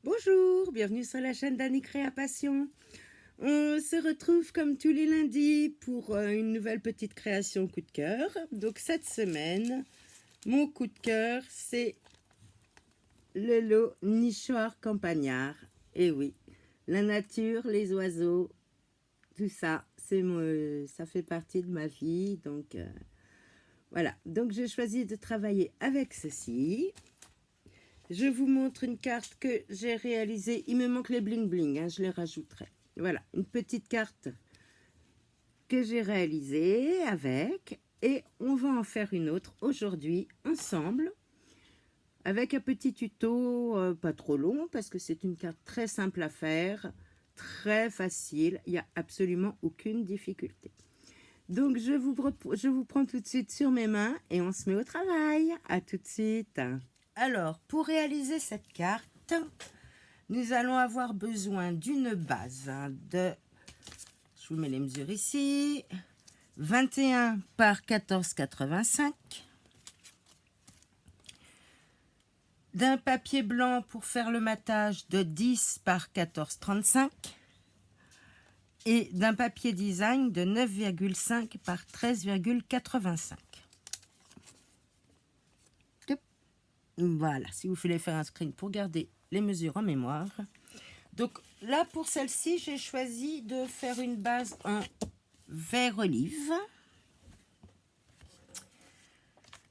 Bonjour, bienvenue sur la chaîne d'Annie Création. On se retrouve comme tous les lundis pour une nouvelle petite création coup de cœur. Donc cette semaine, mon coup de cœur, c'est le lot nichoir campagnard. Et oui, la nature, les oiseaux, tout ça, ça fait partie de ma vie. Donc voilà, donc j'ai choisi de travailler avec ceci. Je vous montre une carte que j'ai réalisée. Il me manque les bling bling, hein, je les rajouterai. Voilà, une petite carte que j'ai réalisée avec. Et on va en faire une autre aujourd'hui ensemble. Avec un petit tuto pas trop long parce que c'est une carte très simple à faire. Très facile, il n'y a absolument aucune difficulté. Donc je vous prends tout de suite sur mes mains et on se met au travail. À tout de suite. Alors, pour réaliser cette carte, nous allons avoir besoin d'une base de, je vous mets les mesures ici, 21 par 14,85, d'un papier blanc pour faire le matage de 10 par 14,35 et d'un papier design de 9,5 par 13,85. Voilà, si vous voulez faire un screen pour garder les mesures en mémoire. Donc là, pour celle-ci, j'ai choisi de faire une base en vert olive.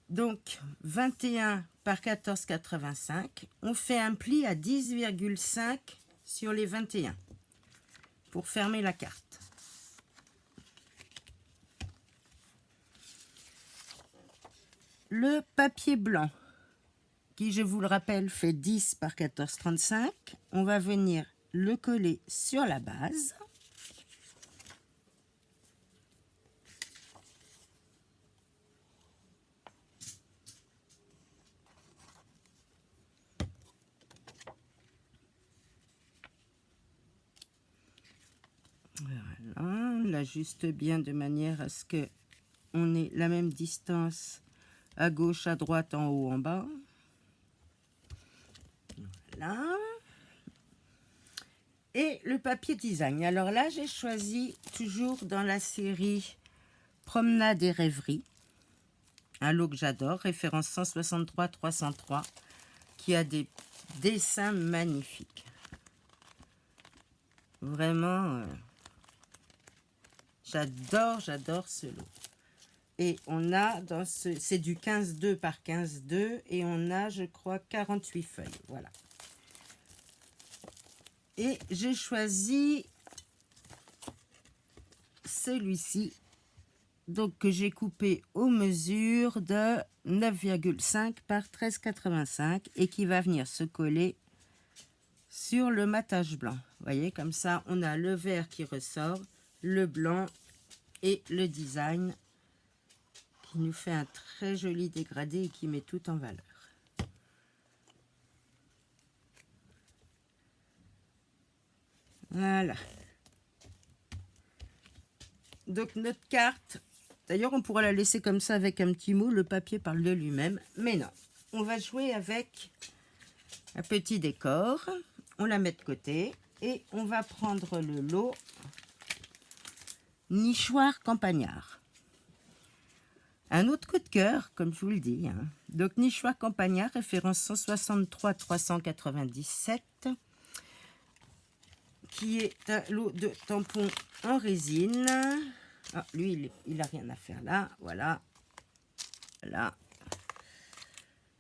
Donc 21 par 14,85. On fait un pli à 10,5 sur les 21 pour fermer la carte. Le papier blanc, qui je vous le rappelle fait 10 par 14,35, on va venir le coller sur la base. Voilà, on l'ajuste bien de manière à ce que on ait la même distance à gauche, à droite, en haut, en bas. Voilà. Et le papier design. Alors là, j'ai choisi toujours dans la série Promenade et rêverie, un lot que j'adore, référence 163-303, qui a des dessins magnifiques. Vraiment, j'adore ce lot. Et on a dans c'est du 15,2 par 15,2 et on a, je crois, 48 feuilles. Voilà. Et j'ai choisi celui-ci, donc que j'ai coupé aux mesures de 9,5 par 13,85 et qui va venir se coller sur le matage blanc. Vous voyez, comme ça, on a le vert qui ressort, le blanc et le design qui nous fait un très joli dégradé et qui met tout en valeur. Voilà. Donc notre carte, d'ailleurs on pourrait la laisser comme ça avec un petit mot, le papier parle de lui-même, mais non. On va jouer avec un petit décor, on la met de côté et on va prendre le lot nichoir campagnard. Un autre coup de cœur, comme je vous le dis, hein. Donc nichoir campagnard, référence 163-397, qui est un lot de tampons en résine. Ah, lui, il a rien à faire là. Voilà. Voilà.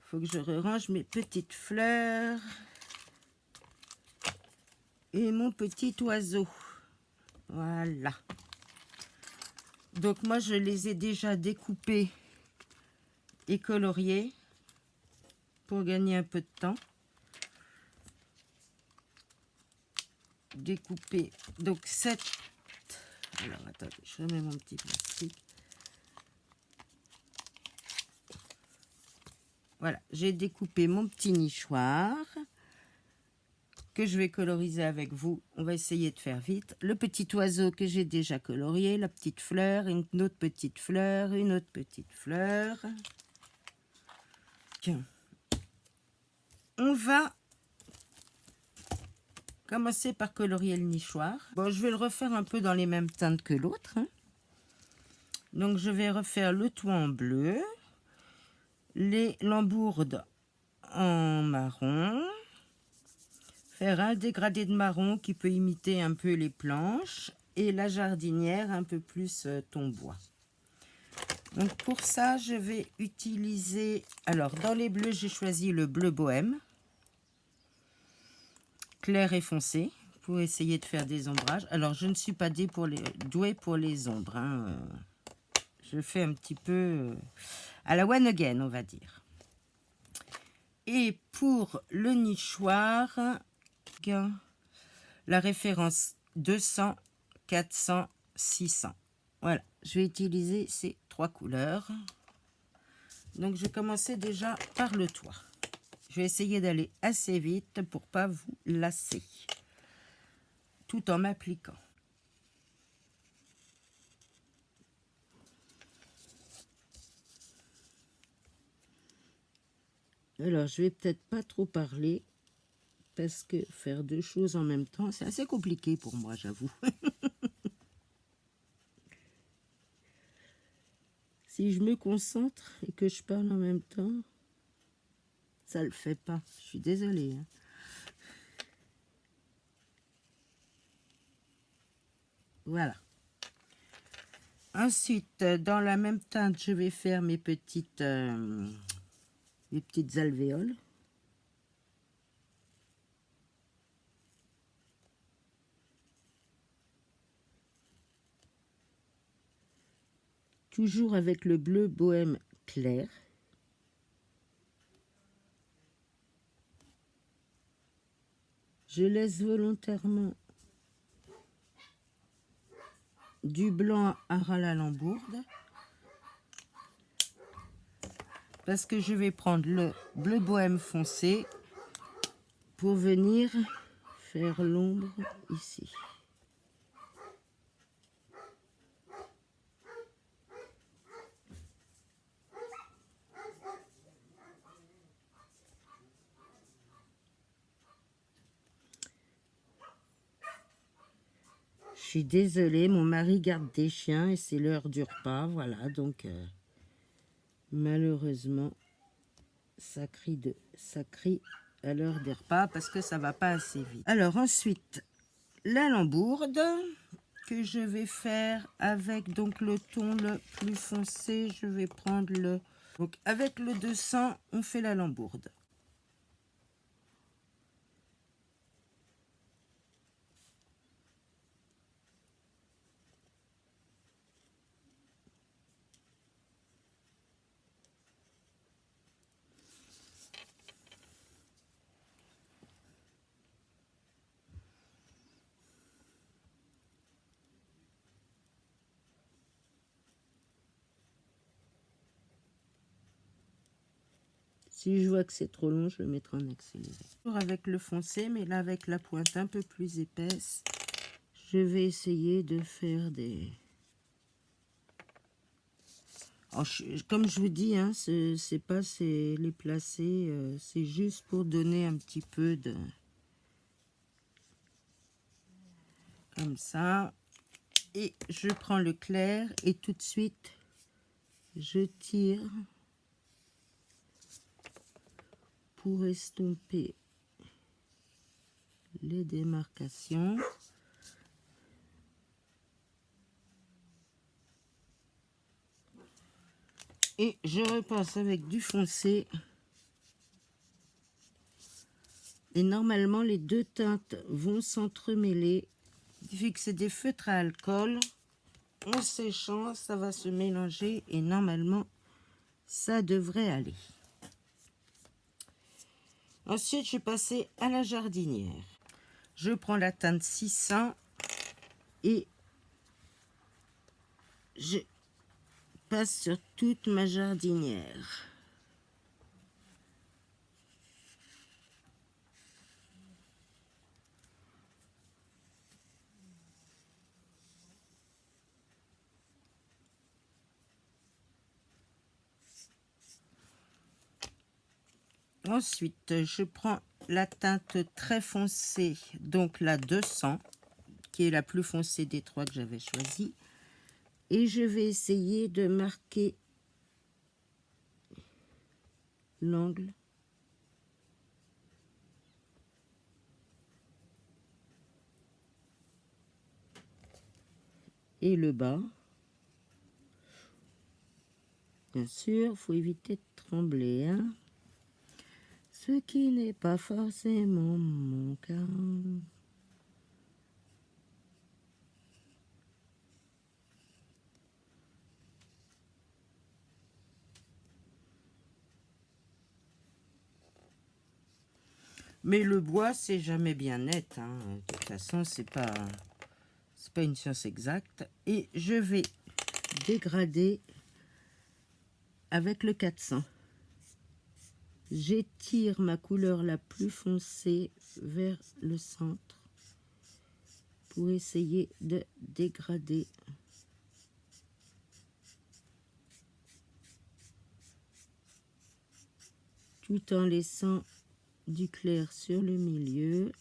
Faut que je range mes petites fleurs. Et mon petit oiseau. Voilà. Donc moi, je les ai déjà découpés et coloriés pour gagner un peu de temps. Découper donc 7. Alors attendez, je remets mon petit plastique. Voilà, j'ai découpé mon petit nichoir que je vais coloriser avec vous. On va essayer de faire vite. Le petit oiseau que j'ai déjà colorié, la petite fleur, une autre petite fleur, une autre petite fleur. Tiens. On va Commencer par colorier le nichoir. Bon, je vais le refaire un peu dans les mêmes teintes que l'autre, hein. Donc, je vais refaire le toit en bleu, l'embourde en marron, faire un dégradé de marron qui peut imiter un peu les planches et la jardinière un peu plus ton bois. Donc, pour ça, je vais utiliser... Alors, dans les bleus, j'ai choisi le bleu bohème, clair et foncé, pour essayer de faire des ombrages. Alors, je ne suis pas douée pour les ombres, hein. Je fais un petit peu à la one again, on va dire. Et pour le nichoir, la référence 200, 400, 600. Voilà, je vais utiliser ces 3 couleurs. Donc, je vais commencer déjà par le toit. Je vais essayer d'aller assez vite pour ne pas vous lasser, tout en m'appliquant. Alors, je vais peut-être pas trop parler, parce que faire 2 choses en même temps, c'est assez compliqué pour moi, j'avoue. Si je me concentre et que je parle en même temps, ça le fait pas. Je suis désolée, hein. Voilà. Ensuite, dans la même teinte, je vais faire mes petites alvéoles. Toujours avec le bleu bohème clair. Je laisse volontairement du blanc à ras la lambourde, parce que je vais prendre le bleu bohème foncé pour venir faire l'ombre ici. Je suis désolée, mon mari garde des chiens et c'est l'heure du repas, voilà, donc malheureusement, ça crie à l'heure des repas parce que ça va pas assez vite. Alors ensuite, la lambourde que je vais faire avec donc le ton le plus foncé, je vais prendre le... Donc avec le 200, on fait la lambourde. Si je vois que c'est trop long, je vais mettre en accéléré. Toujours avec le foncé, mais là avec la pointe un peu plus épaisse, je vais essayer de faire des... Alors, comme je vous dis, hein, c'est pas les placer, c'est juste pour donner un petit peu de... Comme ça. Et je prends le clair et tout de suite, je tire pour estomper les démarcations. Et je repasse avec du foncé. Et normalement, les deux teintes vont s'entremêler. Vu que c'est des feutres à alcool, en séchant, ça va se mélanger et normalement, ça devrait aller. Ensuite, je vais passer à la jardinière. Je prends la teinte 600 et je passe sur toute ma jardinière. Ensuite, je prends la teinte très foncée, donc la 200, qui est la plus foncée des trois que j'avais choisi. Et je vais essayer de marquer l'angle et le bas. Bien sûr, il faut éviter de trembler, hein. Ce qui n'est pas forcément mon cas. Mais le bois, c'est jamais bien net, hein. De toute façon, c'est pas une science exacte. Et je vais dégrader avec le 400. J'étire ma couleur la plus foncée vers le centre pour essayer de dégrader tout en laissant du clair sur le milieu.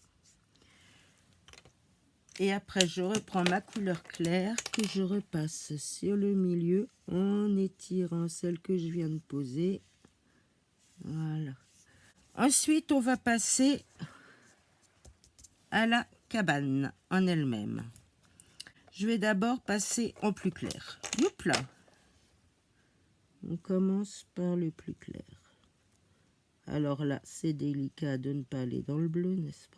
Et après, je reprends ma couleur claire que je repasse sur le milieu en étirant celle que je viens de poser. Voilà. Ensuite, on va passer à la cabane en elle-même. Je vais d'abord passer en plus clair. Hop là. On commence par le plus clair. Alors là, c'est délicat de ne pas aller dans le bleu, n'est-ce pas?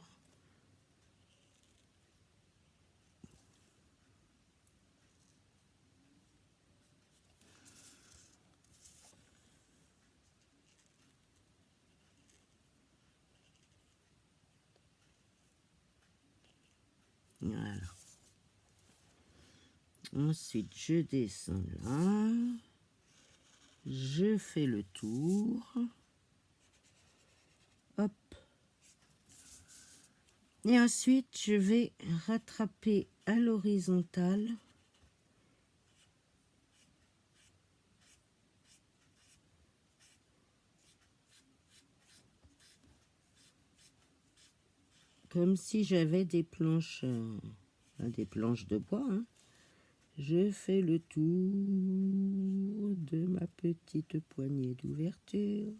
Voilà. Ensuite, je descends là. Je fais le tour. Hop. Et ensuite, je vais rattraper à l'horizontale. Comme si j'avais des planches de bois, hein. Je fais le tour de ma petite poignée d'ouverture.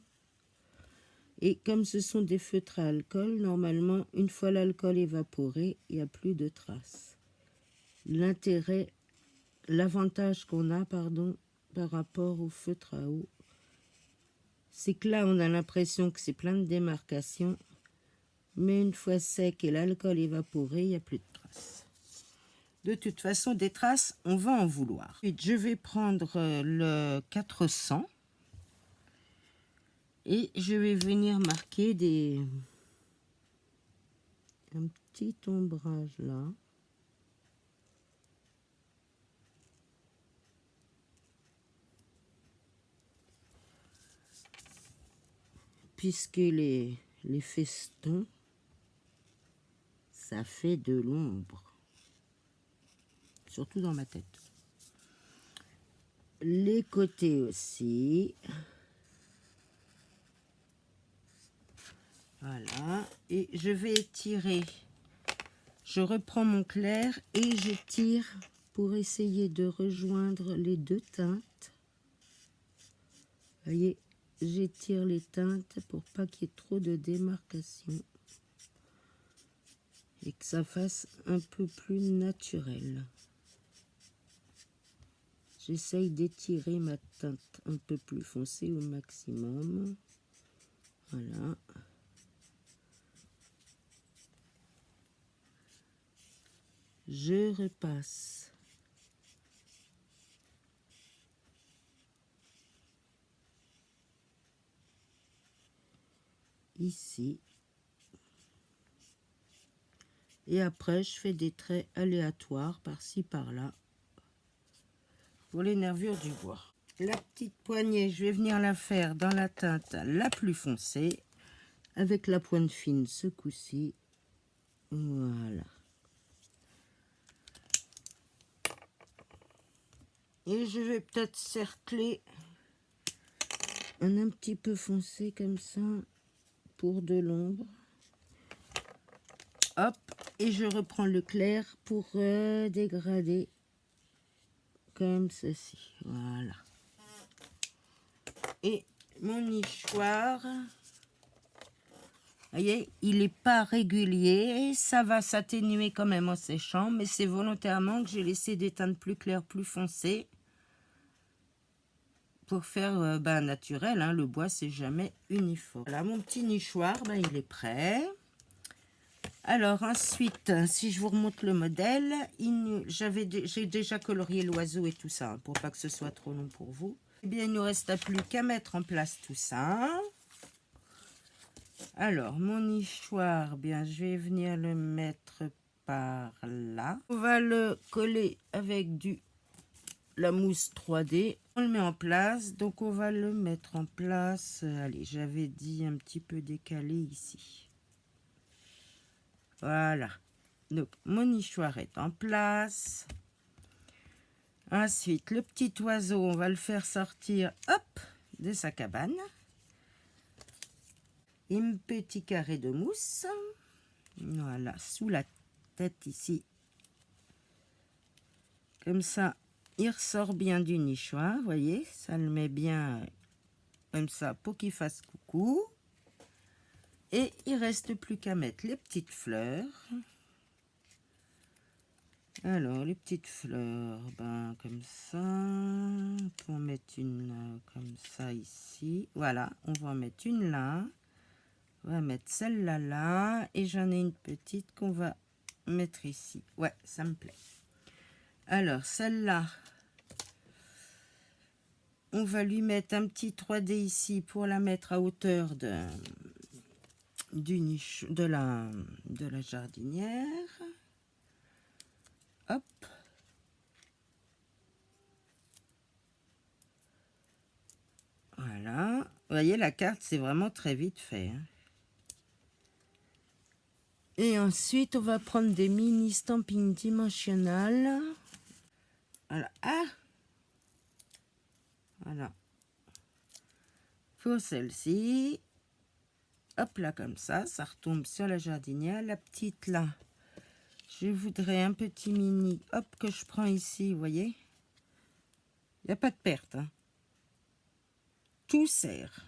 Et comme ce sont des feutres à alcool, normalement, une fois l'alcool évaporé, il n'y a plus de traces. L'avantage qu'on a, par rapport au feutre à eau, c'est que là, on a l'impression que c'est plein de démarcations, mais une fois sec et l'alcool évaporé, il n'y a plus de traces. De toute façon, des traces, on va en vouloir. Ensuite, je vais prendre le 400 et je vais venir marquer un petit ombrage là. Puisque les festons, ça fait de l'ombre. Surtout dans ma tête. Les côtés aussi. Voilà. Et je vais étirer. Je reprends mon clair et je tire pour essayer de rejoindre les deux teintes. Vous voyez, j'étire les teintes pour pas qu'il y ait trop de démarcation. Et que ça fasse un peu plus naturel. J'essaye d'étirer ma teinte un peu plus foncée au maximum. Voilà. Je repasse. Ici. Et après, je fais des traits aléatoires par-ci, par-là. Pour les nervures du bois. La petite poignée, je vais venir la faire dans la teinte la plus foncée. Avec la pointe fine ce coup-ci. Voilà. Et je vais peut-être cercler un petit peu foncé comme ça pour de l'ombre. Hop, et je reprends le clair pour dégrader comme ceci. Voilà. Et mon nichoir, vous voyez, il n'est pas régulier. Ça va s'atténuer quand même en séchant, mais c'est volontairement que j'ai laissé des teintes plus claires, plus foncées, pour faire naturel, hein. Le bois, c'est jamais uniforme. Voilà, mon petit nichoir, il est prêt. Alors ensuite, si je vous remonte le modèle, j'ai déjà colorié l'oiseau et tout ça, hein, pour pas que ce soit trop long pour vous. Eh bien, il ne nous reste plus qu'à mettre en place tout ça. Alors, mon nichoir, bien, je vais venir le mettre par là. On va le coller avec la mousse 3D. On le met en place, donc on va le mettre en place. Allez, j'avais dit un petit peu décalé ici. Voilà. Donc, mon nichoir est en place. Ensuite, le petit oiseau, on va le faire sortir, hop, de sa cabane. Un petit carré de mousse. Voilà, sous la tête ici. Comme ça, il ressort bien du nichoir, vous voyez. Ça le met bien comme ça pour qu'il fasse coucou. Et il reste plus qu'à mettre les petites fleurs. Alors, les petites fleurs, comme ça. On peut en mettre une comme ça ici. Voilà, on va en mettre une là. On va mettre celle-là là. Et j'en ai une petite qu'on va mettre ici. Ouais, ça me plaît. Alors, celle-là, on va lui mettre un petit 3D ici pour la mettre à hauteur de la jardinière. Hop. Voilà. Vous voyez, la carte, c'est vraiment très vite fait, hein. Et ensuite, on va prendre des mini stampings dimensionnels. Voilà. Ah! Voilà. Pour celle-ci. Hop là, comme ça retombe sur la jardinière. La petite là, je voudrais un petit mini, hop, que je prends ici, vous voyez. Il n'y a pas de perte, hein. Tout sert.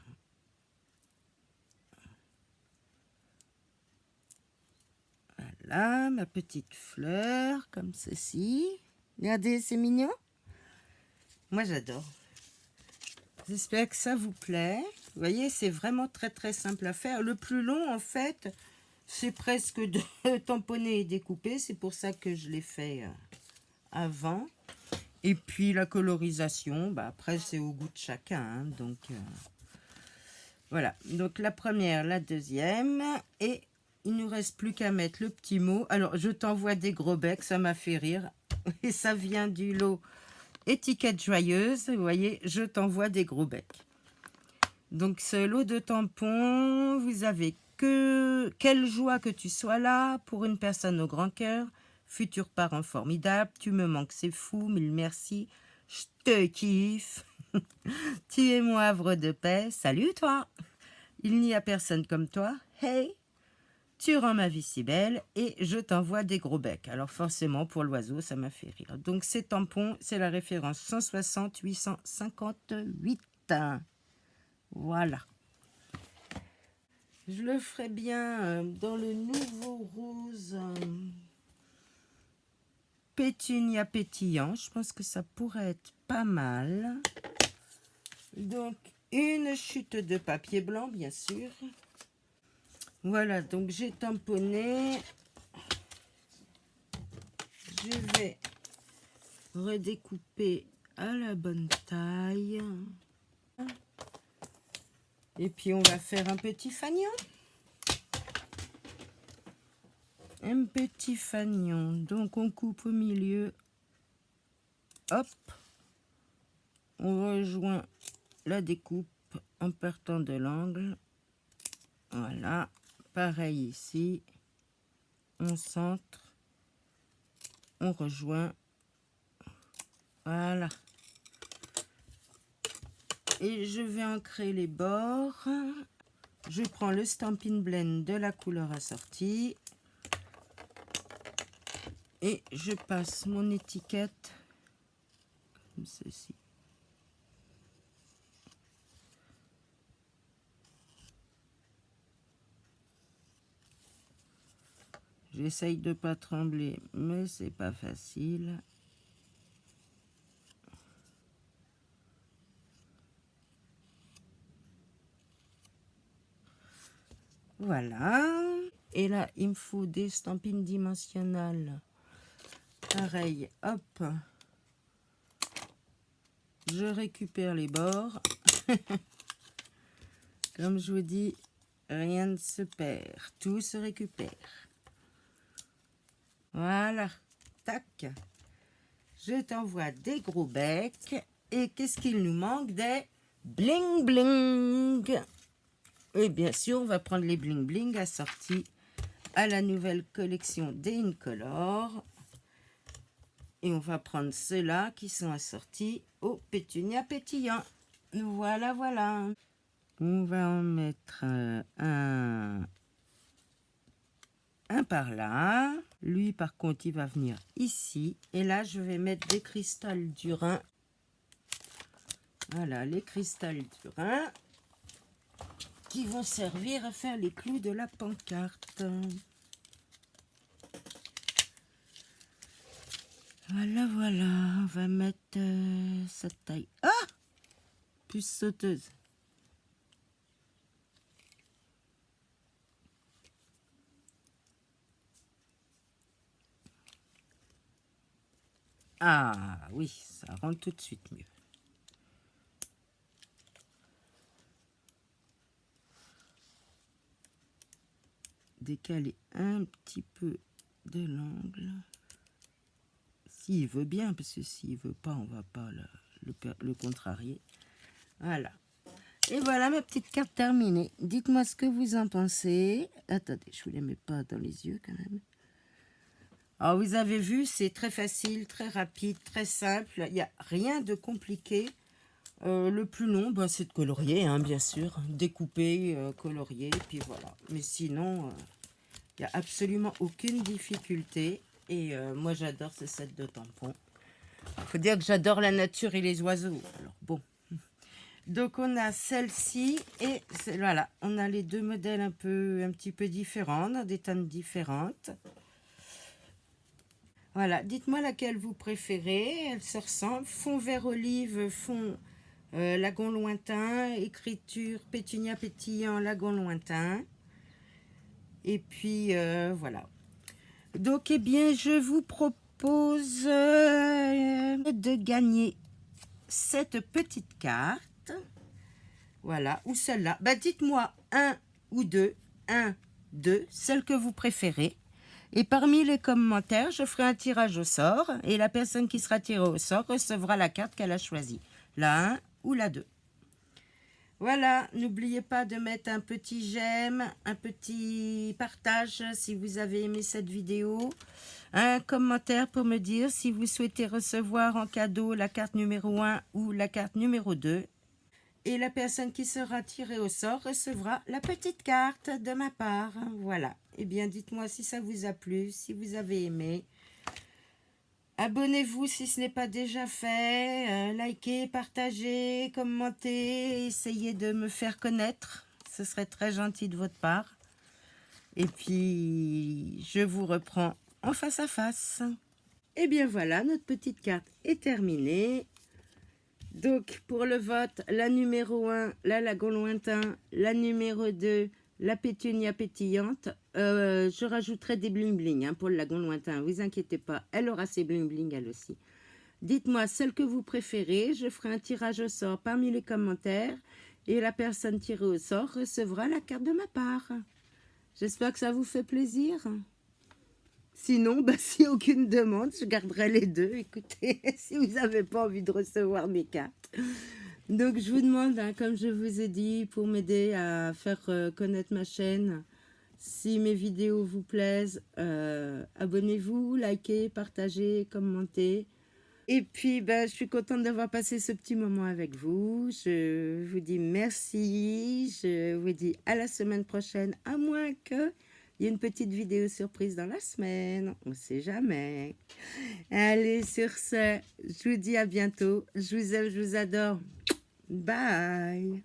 Voilà, ma petite fleur, comme ceci. Regardez, c'est mignon. Moi, j'adore. J'espère que ça vous plaît. Vous voyez, c'est vraiment très, très simple à faire. Le plus long, en fait, c'est presque de tamponner et découper. C'est pour ça que je l'ai fait avant. Et puis, la colorisation, après, c'est au goût de chacun, hein. Donc, voilà. Donc, la première, la deuxième. Et il ne nous reste plus qu'à mettre le petit mot. Alors, je t'envoie des gros becs, ça m'a fait rire. Et ça vient du lot étiquette joyeuse. Vous voyez, je t'envoie des gros becs. Donc, ce lot de tampons, vous avez que... Quelle joie que tu sois là pour une personne au grand cœur. Futur parent formidable, tu me manques, c'est fou, mille merci. Je te kiffe. Tu es mon havre de paix. Salut toi. Il n'y a personne comme toi. Hey. Tu rends ma vie si belle et je t'envoie des gros becs. Alors forcément, pour l'oiseau, ça m'a fait rire. Donc ces tampons, c'est la référence 160 858. Voilà. Je le ferai bien dans le nouveau rose pétunia pétillant. Je pense que ça pourrait être pas mal. Donc une chute de papier blanc, bien sûr. Voilà, donc j'ai tamponné. Je vais redécouper à la bonne taille. Et puis on va faire un petit fanion. Un petit fanion. Donc on coupe au milieu. Hop. On rejoint la découpe en partant de l'angle. Voilà. Pareil ici. On centre. On rejoint. Voilà. Et je vais ancrer les bords. Je prends le Stampin' Blend de la couleur assortie. Et je passe mon étiquette comme ceci. J'essaye de pas trembler, mais c'est pas facile. Voilà. Et là, il me faut des stampines dimensionnelles. Pareil, hop. Je récupère les bords. Comme je vous dis, rien ne se perd. Tout se récupère. Voilà. Tac. Je t'envoie des gros becs. Et qu'est-ce qu'il nous manque? Des bling bling. Et bien sûr, on va prendre les bling bling assortis à la nouvelle collection des Incolor. Et on va prendre ceux-là qui sont assortis au pétunia pétillant. Voilà, voilà. On va en mettre un par là. Lui, par contre, il va venir ici. Et là, je vais mettre des cristals du Rhin. Voilà, les cristals du Rhin qui vont servir à faire les clous de la pancarte. Voilà, voilà. On va mettre cette taille. Ah! Puce sauteuse. Ah oui, ça rend tout de suite mieux. Décaler un petit peu de l'angle. S'il veut bien, parce que s'il veut pas, on va pas le contrarier. Voilà. Et voilà ma petite carte terminée. Dites-moi ce que vous en pensez. Attendez, je vous les mets pas dans les yeux quand même. Alors vous avez vu, c'est très facile, très rapide, très simple. Il n'y a rien de compliqué. Le plus long, bah, c'est de colorier, hein, bien sûr. Découper, colorier, puis voilà. Mais sinon, il n'y a absolument aucune difficulté. Et moi, j'adore ce set de tampons. Il faut dire que j'adore la nature et les oiseaux. Alors bon. Donc on a celle-ci et voilà, on a les deux modèles un petit peu différents, dans des teintes différentes. Voilà, dites-moi laquelle vous préférez. Elles se ressemblent. Fond vert olive, fond lagon lointain, écriture pétunia pétillant, lagon lointain. Et puis voilà. Donc eh bien, je vous propose de gagner cette petite carte. Voilà, ou celle-là. Bah, dites-moi un ou deux, celle que vous préférez. Et parmi les commentaires, je ferai un tirage au sort. Et la personne qui sera tirée au sort recevra la carte qu'elle a choisie. La 1 ou la 2. Voilà, n'oubliez pas de mettre un petit j'aime, un petit partage si vous avez aimé cette vidéo. Un commentaire pour me dire si vous souhaitez recevoir en cadeau la carte numéro 1 ou la carte numéro 2. Et la personne qui sera tirée au sort recevra la petite carte de ma part. Voilà. Eh bien, dites-moi si ça vous a plu, si vous avez aimé. Abonnez-vous si ce n'est pas déjà fait. Likez, partagez, commentez. Essayez de me faire connaître. Ce serait très gentil de votre part. Et puis, je vous reprends en face à face. Eh bien voilà, notre petite carte est terminée. Donc, pour le vote, la numéro 1, la lagon lointain, la numéro 2, la pétunia pétillante. Je rajouterai des bling bling hein, pour le lagon lointain, vous inquiétez pas, elle aura ses bling bling elle aussi. Dites-moi celle que vous préférez, je ferai un tirage au sort parmi les commentaires et la personne tirée au sort recevra la carte de ma part. J'espère que ça vous fait plaisir. Sinon, bah, si aucune demande, je garderai les deux. Écoutez, si vous n'avez pas envie de recevoir mes cartes. Donc, je vous demande, hein, comme je vous ai dit, pour m'aider à faire connaître ma chaîne, si mes vidéos vous plaisent, abonnez-vous, likez, partagez, commentez. Et puis, bah, je suis contente d'avoir passé ce petit moment avec vous. Je vous dis merci. Je vous dis à la semaine prochaine, à moins que il y a une petite vidéo surprise dans la semaine. On ne sait jamais. Allez, sur ce, je vous dis à bientôt. Je vous aime, je vous adore. Bye.